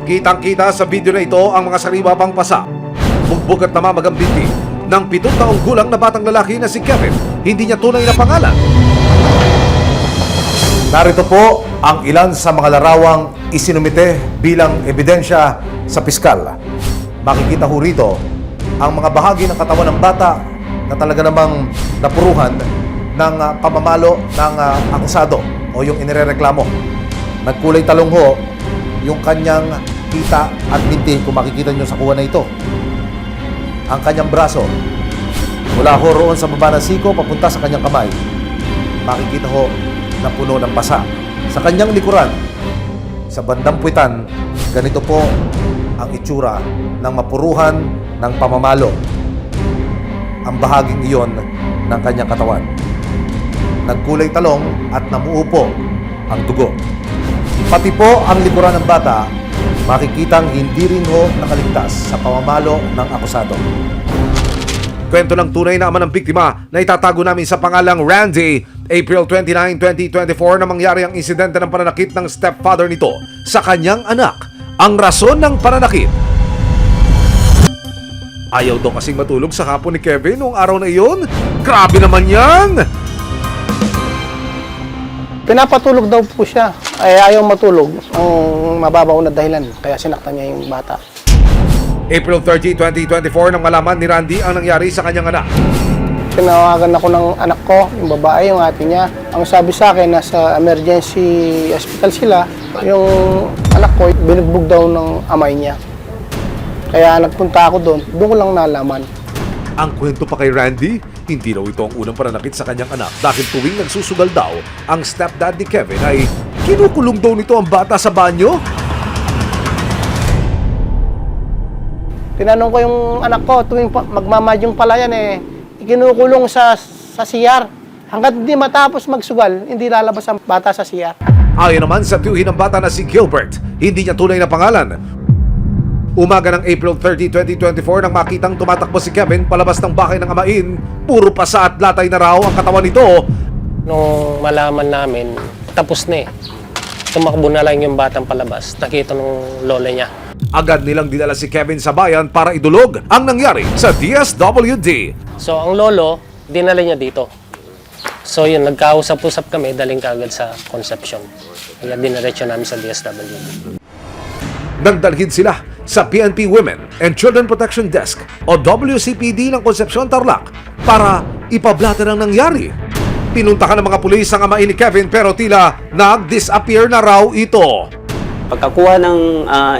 Kitang-kita sa video na ito ang mga sariwa-pang pasa. Bugbog at namamagang binti ng 7 taong gulang na batang lalaki na si Kevin. Hindi niya tunay na pangalan. Narito po ang ilan sa mga larawang isinumite bilang ebidensya sa piskal. Makikita ho rito ang mga bahagi ng katawan ng bata na talaga namang napuruhan ng pamamalo ng akusado o yung inirereklamo. Nagkulay talong ho yung kanyang kita at binti kung makikita nyo sa kuha na ito. Ang kanyang braso mula ho roon sa baba ng siko papunta sa kanyang kamay. Makikita ho na puno ng basa. Sa kanyang likuran, sa bandang puwitan, ganito po ang itsura ng mapuruhan ng pamamalo. Ang bahaging iyon ng kanyang katawan. Nagkulay talong at namuupo ang dugo. Pati po ang likuran ng bata, makikitang hindi rin ho nakaligtas sa pamamalo ng akusado. Kwento ng tunay na ama ng biktima na itatago namin sa pangalang Randy. April 29, 2024 na mangyari ang insidente ng pananakit ng stepfather nito sa kanyang anak. Ang rason ng pananakit: ayaw daw kasing matulog sa hapon ni Kevin noong araw na iyon. Grabe naman yan! Pinapatulog daw po siya. Ay ayaw matulog. Ang mababaw na dahilan. Kaya sinaktan niya yung bata. April 30, 2024 nang malaman ni Randy ang nangyari sa kanyang anak. Tinawagan ako ng anak ko, yung babae, yung ate niya. Ang sabi sa akin, nasa emergency hospital sila. Yung anak ko, binugbog daw ng amay niya. Kaya nagpunta ako doon ko lang nalaman. Ang kwento pa kay Randy, hindi daw ito ang unang pananakit sa kanyang anak dahil tuwing nagsusugal daw ang stepdad ni Kevin ay kinukulong daw nito ang bata sa banyo. Tinanong ko yung anak ko, tuwing magmamadyong pala yan ikinukulong sa CR. Hanggat hindi matapos magsugal, hindi lalabas ang bata sa CR. Ayon naman sa tiyuhin ng bata na si Gilbert, hindi niya tunay na pangalan. Umaga ng April 30, 2024 nang makitang tumatakbo si Kevin palabas ng bahay ng amain, puro pasa at latay na raw ang katawan nito. Nung malaman namin, tapos na Tumakbo na lang yung batang palabas. Nakita nung lola niya. Agad nilang dinala si Kevin sa bayan para idulog ang nangyari sa DSWD. So ang lolo, dinala niya dito. So yun, nagkausap-usap kami, daling kagad sa Concepcion. Kaya diniretso namin sa DSWD. Nagdalhin sila sa PNP Women and Children Protection Desk o WCPD ng Concepcion, Tarlac para ipablatter ang nangyari. Pinuntahan ng mga pulis ang amain ni Kevin pero tila nag-disappear na raw ito. Pagkakuha ng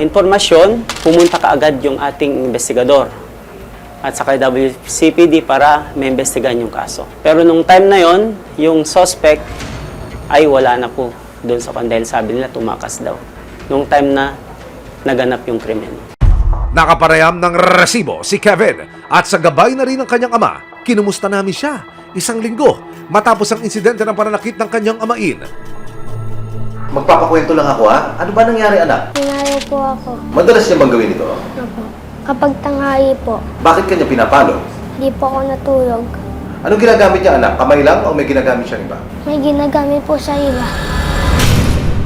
informasyon, pumunta kaagad yung ating investigador at saka WCPD para maimbestigahan yung kaso. Pero nung time na yon, yung suspect ay wala na po doon sa kwan dahil sabi nila tumakas daw. Nung time na naganap yung krimen. Nakapareham ng resibo si Kevin at sa gabay na rin ng kanyang ama, kinumusta namin siya 1 linggo matapos ang insidente ng pananakit ng kanyang amain. Magpapakwento lang ako ha. Ano ba nangyari anak? Pinalo po ako. Madalas niya bang gawin ito? Opo. Kapag tanghali po, Bakit kanya pinapalo? di po ako natulog. Anong ginagamit niya anak? Kamay lang o may ginagamit siya iba? May ginagamit po sa iba.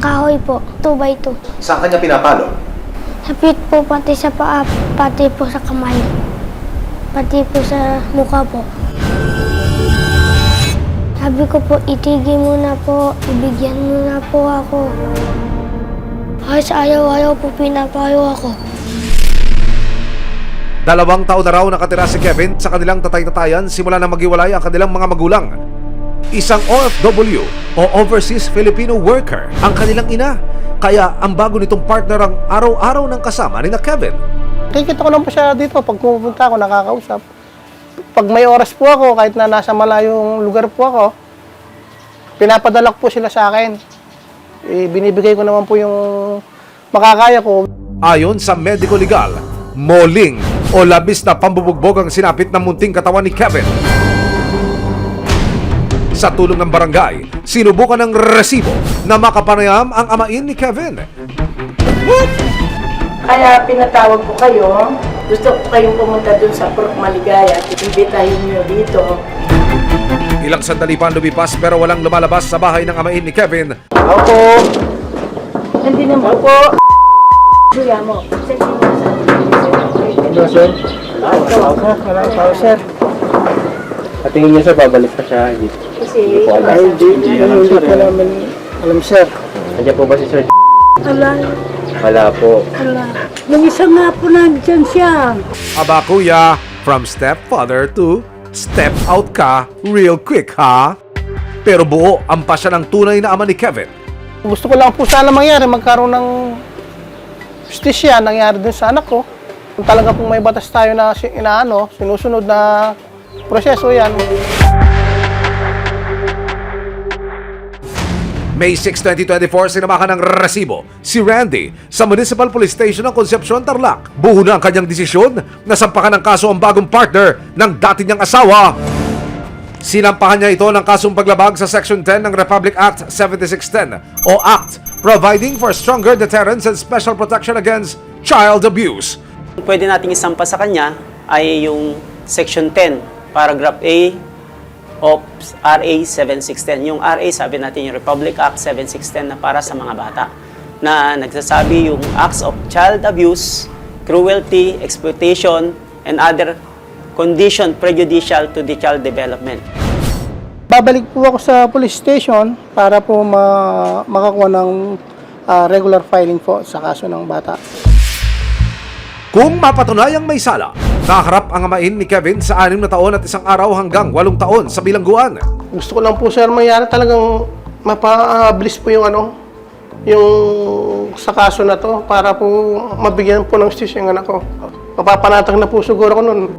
Kahoy po, 2x2. Saan kanya pinapalo? Hapit po pati sa paa, pati po sa kamay. Pati po sa mukha po. Sabi ko po, itigil mo na po, ibigyan mo na po ako. Ay, sa ayaw-ayaw po pinapayo ako. 2 taon na raw nakatira si Kevin sa kanilang tatay-tatayan simula na maghiwalay ang kanilang mga magulang. Isang OFW o Overseas Filipino Worker ang kanilang ina. Kaya ang bago nitong partner ang araw-araw ng kasama ni na Kevin. Kikita ko lang po siya dito pag pumunta ako, nakakausap. Pag may oras po ako, kahit na nasa malayong lugar po ako, pinapadala ko po sila sa akin. Binibigay ko naman po yung makakaya ko. Ayon sa medico legal, moling o labis na pambubugbog ang sinapit ng munting katawan ni Kevin. Sa tulong ng barangay, sinubukan ng resibo na makapanayam ang amain ni Kevin. Kaya pinatawag ko kayo. Gusto ko kayong pumunta dun sa Purok Maligaya at imbitahin nyo dito. Ilang sandali pa lumipas pero walang lumalabas sa bahay ng amain ni Kevin. Ako, Hindi naman po. Kuya mo, Hello, sir. Wala tao, sir. At tingin niyo sir, babalik pa siya. Hindi kasi po alam. Hindi ko naman alam, sir. Nandiyan po ba si Sir? ala, Wala po. ala. Nung isa nga po nandyan siya. Aba kuya, from stepfather to step out ka real quick ha? Pero buo ang pasya ng tunay na ama ni Kevin. Gusto ko lang po sana mangyari, magkaroon ng justisya nangyari din sa anak ko. Kung talaga pong may batas tayo na sinusunod na proseso yan. May 6, 2024, sinamakan ng resibo si Randy sa Municipal Police Station ng Concepcion, Tarlac. Buo na ang kanyang desisyon na sampakan ng kaso ang bagong partner ng dati niyang asawa. Sinampahan niya ito ng kasong paglabag sa Section 10 ng Republic Act 7610 o Act Providing for Stronger Deterrence and Special Protection Against Child Abuse. Pwede nating isampa sa kanya ay yung Section 10, Paragraph A of RA 7610. Yung RA, sabi natin yung Republic Act 7610 na para sa mga bata, na nagsasabi yung acts of child abuse, cruelty, exploitation, and other condition prejudicial to the child development. Babalik po ako sa police station para po makakuha ng regular filing po sa kaso ng bata. Kung mapatunayang may sala, nakaharap ang amain ni Kevin sa 6 na taon at 1 araw hanggang 8 taon sa bilangguan. Gusto ko lang po, sir, mangyari talagang mapabilis po yung yung sa kaso na to para po mabigyan po ng justisya yung anak ko. Mapapanatag na po siguro ko nun.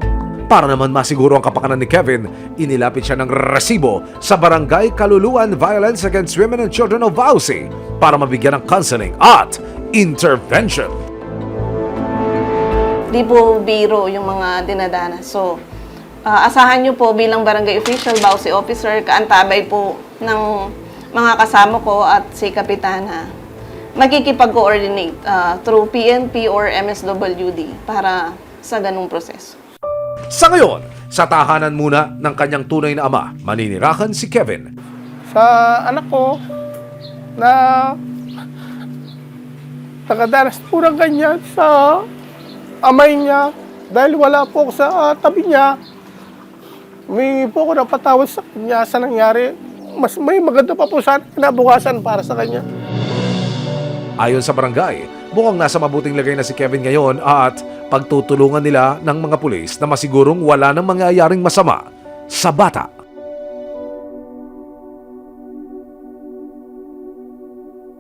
Para naman masiguro ang kapakanan ni Kevin, inilapit siya ng resibo sa Barangay Kaluluan Violence Against Women and Children of Vauci para mabigyan ng counseling at intervention. Di po biro yung mga dinadanas. So, asahan nyo po bilang barangay official, Vauci officer, kaantabay po ng mga kasama ko at si Kapitana. Magkikipag-coordinate through PNP or MSWD para sa ganung proseso. Sa ngayon, sa tahanan muna ng kanyang tunay na ama, maninirahan si Kevin. Sa anak ko na nakadanas po ng ganyan sa amay niya dahil wala po ako sa tabi niya. Humingi po ako ng patawad sa kanya sa nangyari. Mas may maganda pa po sana kinabukasan para sa kanya. Ayon sa barangay, mukhang nasa mabuting lagay na si Kevin ngayon at pagtutulungan nila ng mga pulis na masigurong wala nang mangyayaring masama sa bata.